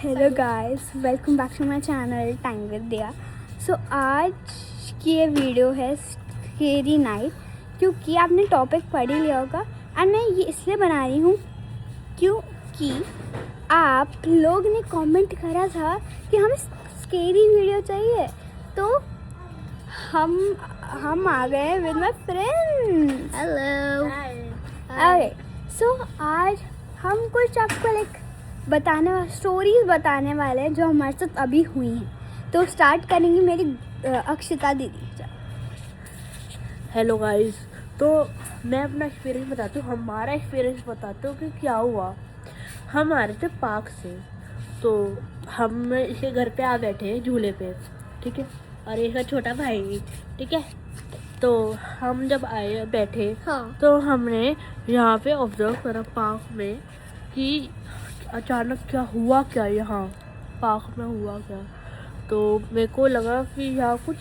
Hello guys, welcome back to my channel time with Diya. So आज की ये video है स्केरी नाइट, क्योंकि आपने टॉपिक पढ़ ही लिया होगा। एंड मैं ये इसलिए बना रही हूँ क्योंकि आप लोग ने कमेंट करा था कि हमें स्केरी वीडियो चाहिए, तो हम आ गए with my friends. Hello. Okay, so आज हम कुछ आपको स्टोरीज बताने वाले हैं जो हमारे साथ अभी हुई हैं। तो स्टार्ट करेंगी मेरी अक्षिता दीदी। हेलो गाइस, तो मैं अपना एक्सपीरियंस बताती हूँ, हमारा एक्सपीरियंस बताती हूँ कि क्या हुआ। हम आ रहे थे पार्क से, तो हम इसके घर पे आ बैठे झूले पे, ठीक है, और इसका छोटा भाई, ठीक है। तो हम जब आए बैठे, हाँ। तो हमने यहाँ पे ऑब्जर्व करा पार्क में कि अचानक क्या यहाँ पार्क में हुआ क्या। तो मेरे को लगा कि यहाँ कुछ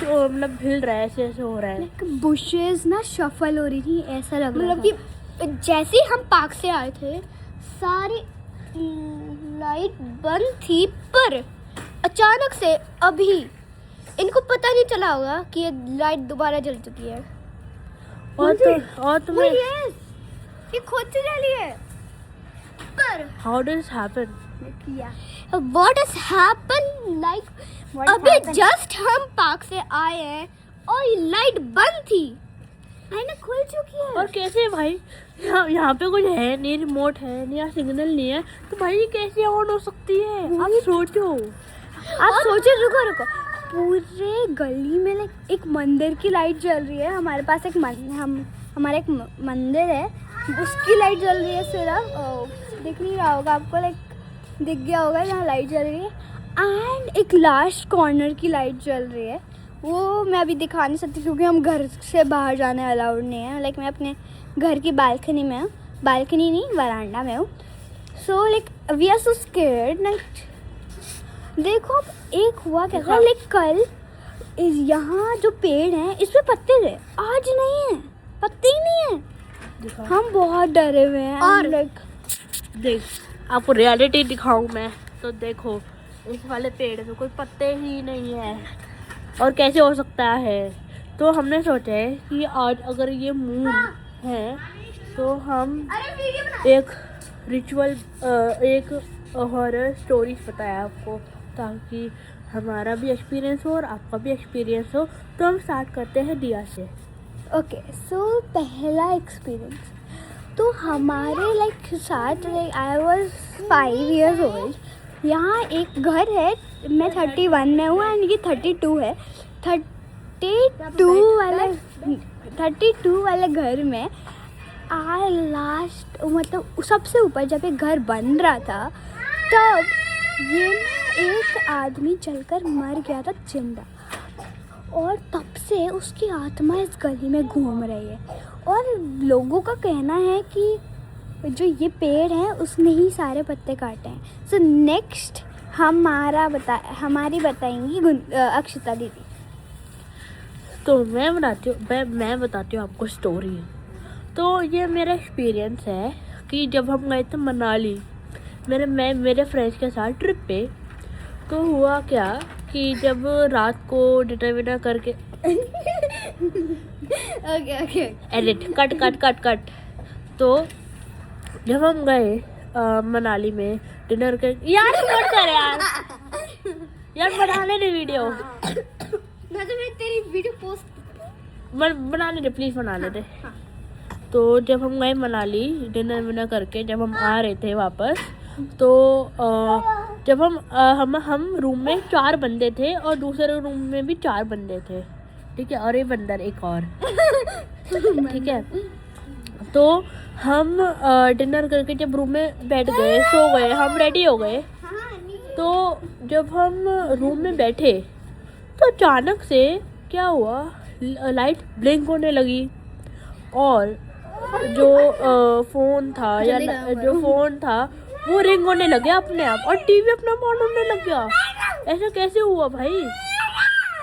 मतलब हिल रहा है, ऐसे हो रहा है। बुशेस ना शफल हो रही थी, ऐसा लग रहा था। मतलब कि जैसे ही हम पार्क से आए थे सारी लाइट बंद थी, पर अचानक से अभी इनको पता नहीं चला होगा कि ये लाइट दोबारा जल चुकी है। और तुम्हें ये खुद से जली है। पर how does this happen? What has happened? Like अभी जस्ट हम पार्क से आए हैं और ये लाइट बंद थी, लाइट खुल चुकी है। और कैसे भाई, यहाँ पे कुछ है नहीं, रिमोट है नहीं, यहाँ सिग्नल नहीं है, तो भाई ये कैसे ऑन हो सकती है? आप सोचो। रुको। पूरे गली में एक मंदिर की लाइट जल रही है। हमारे पास हमारा एक मंदिर है, उसकी लाइट जल रही है। सिर्फ दिख नहीं रहा होगा आपको, दिख गया होगा यहाँ लाइट जल रही है। एंड एक लास्ट कॉर्नर की लाइट जल रही है, वो मैं अभी दिखा नहीं सकती क्योंकि हम घर से बाहर जाने अलाउड नहीं है। मैं अपने घर की बालकनी में हूँ, बालकनी नहीं वरांडा में हूँ। So we are so scared. देखो अब एक हुआ कैसा, कल यहाँ जो पेड़ हैं इस पे पत्ते थे, आज नहीं है, पत्ते ही नहीं है। हम बहुत डरे हुए हैं। और देख, आपको रियलिटी दिखाऊं मैं, तो देखो इस वाले पेड़ में कोई पत्ते ही नहीं है, और कैसे हो सकता है। तो हमने सोचा है कि आज अगर ये मून है तो हम एक रिचुअल, एक हॉरर स्टोरीज बताया आपको, ताकि हमारा भी एक्सपीरियंस हो और आपका भी एक्सपीरियंस हो। तो हम स्टार्ट करते हैं दिया से। ओके, सो पहला एक्सपीरियंस तो हमारे साथ, आई वॉज 5 years old। यहाँ एक घर है, मैं 31 में हूँ एंड ये 32 है। 32 वाले घर में लास्ट, मतलब सबसे ऊपर जब एक घर बन रहा था, तब ये एक आदमी जलकर मर गया था जिंदा, और तब से उसकी आत्मा इस गली में घूम रही है। और लोगों का कहना है कि जो ये पेड़ है उसने ही सारे पत्ते काटे हैं। सो नेक्स्ट हमारी बताएंगी अक्षिता दीदी। तो मैं बताती हूँ आपको स्टोरी। तो ये मेरा एक्सपीरियंस है कि जब हम गए थे मनाली मेरे फ्रेंड्स के साथ ट्रिप पे, तो हुआ क्या कि जब रात को डिनर करके ओके एडिट कट। तो जब हम गए मनाली में डिनर कर, यार मत कर यार बनाने दे वीडियो। मैं तो तेरी वीडियो पोस्ट बनाने दे, प्लीज बनाने दे। तो जब हम गए मनाली डिनर करके, जब हम आ रहे थे वापस, तो जब हम रूम में 4 बंदे थे और दूसरे रूम में भी 4 बंदे थे, ठीक है, और ये बंदर एक और ठीक है। तो हम डिनर करके जब रूम में बैठ गए, सो गए, हम रेडी हो गए। तो जब हम रूम में बैठे तो अचानक से क्या हुआ, लाइट ब्लिंक होने लगी, और जो फोन था वो रिंग होने लग गया अपने आप, और टीवी अपना ऑन होने लग गया। ऐसा कैसे हुआ भाई?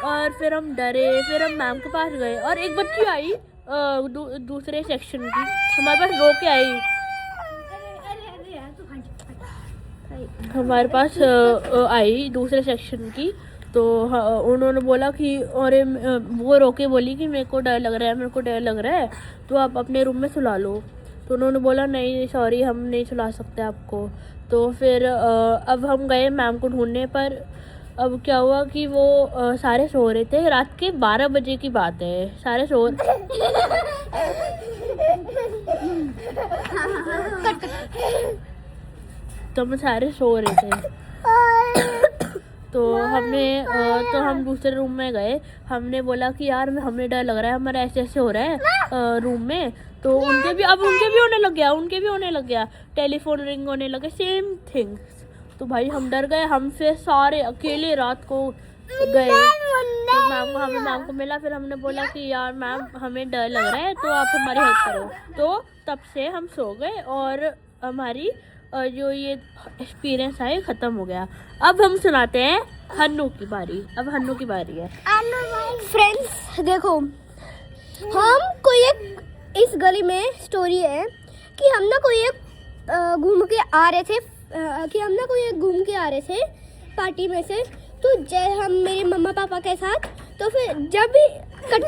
और फिर हम डरे, फिर हम मैम के पास गए, और एक बच्ची आई दूसरे सेक्शन की, हमारे पास रो के आई। हमारे पास आई दूसरे सेक्शन की, तो उन्होंने बोला कि अरे वो रोके बोली कि मेरे को डर लग रहा है, मेरे को डर लग रहा है, तो आप अपने रूम में सुला लो। तो उन्होंने बोला नहीं सॉरी हम नहीं सुला सकते आपको। तो फिर अब हम गए मैम को ढूंढने, पर अब क्या हुआ कि वो सारे सो रहे थे। रात के 12 बजे की बात है, सारे सो तो हम सारे सो रहे थे। तो हम दूसरे रूम में गए। हमने बोला कि यार हमें डर लग रहा है, हमारा ऐसे ऐसे हो रहा है रूम में। तो उनके भी होने लग गया, टेलीफोन रिंग होने लगे, सेम थिंग। तो भाई हम डर गए, हम फिर सारे अकेले रात को गए। तो हमें मैम को मिला, फिर हमने बोला कि यार मैम हमें डर लग रहा है, तो आप हमारी हेल्प करो। तो तब से हम सो गए और हमारी जो ये एक्सपीरियंस है ख़त्म हो गया। अब हम सुनाते हैं हन्नू की बारी। अब हन्नू की बारी है। फ्रेंड्स देखो, हम कोई एक इस गली में स्टोरी है कि हम ना कोई एक घूम के आ रहे थे पार्टी में से। तो हम मेरे मम्मा पापा के साथ, तो फिर जब भी कट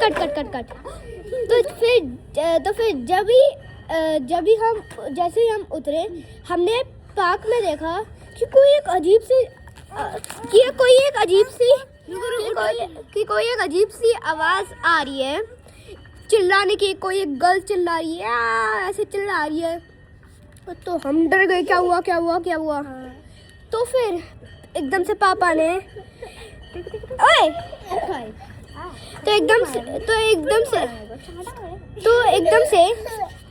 तो फिर जब भी हम जैसे ही हम उतरे, हमने पार्क में देखा कि कोई एक अजीब सी आवाज़ आ रही है चिल्लाने की। कोई एक गर्ल चिल्ला रही है, ऐसे चिल्ला रही है। तो हम डर गए, क्या हुआ। तो फिर एकदम से पापा ने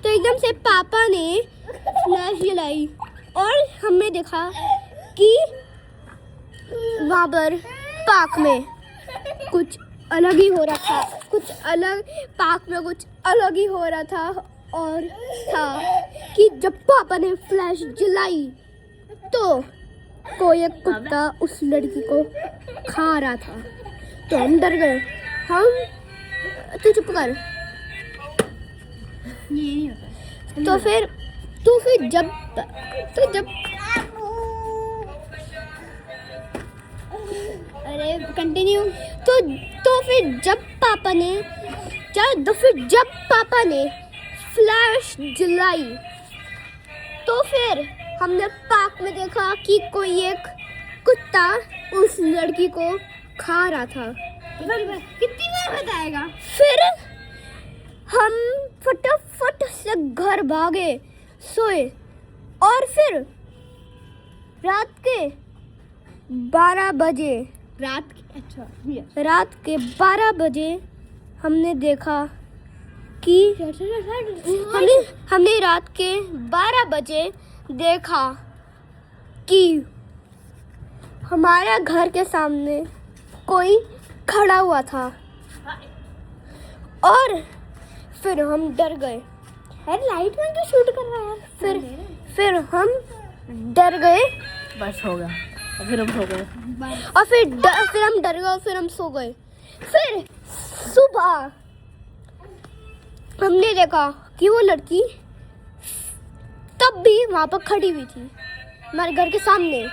एकदम से पापा ने फ्लैश जलाई और हमने देखा कि वहाँ पर पार्क में कुछ अलग ही हो रहा था। और था कि जब पापा ने फ्लैश जलाई तो कोई एक कुत्ता उस लड़की को खा रहा था। तो हम डर गए। तू चुप कर। तो फिर जब अरे कंटिन्यू। तो फिर जब पापा ने फ्लैश जलाई, तो फिर हमने पार्क में देखा कि कोई एक कुत्ता उस लड़की को खा रहा था। कितनी बार बताएगा? फिर हम फटाफट से घर भागे, सोए और फिर रात के 12 बजे हमने देखा कि हमने रात के 12 बजे देखा कि हमारा घर के सामने कोई खड़ा हुआ था और फिर हम डर गए। अरे लाइट में क्यों शूट कर रहा है? फिर हम डर गए। बस हो गया, फिर हम सो गए और फिर हम डर गए और फिर हम सो गए। फिर सुबह हमने देखा कि वो लड़की तब भी वहाँ पर खड़ी हुई थी हमारे घर के सामने।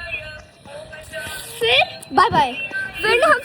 फिर बाय बाय। फिर हम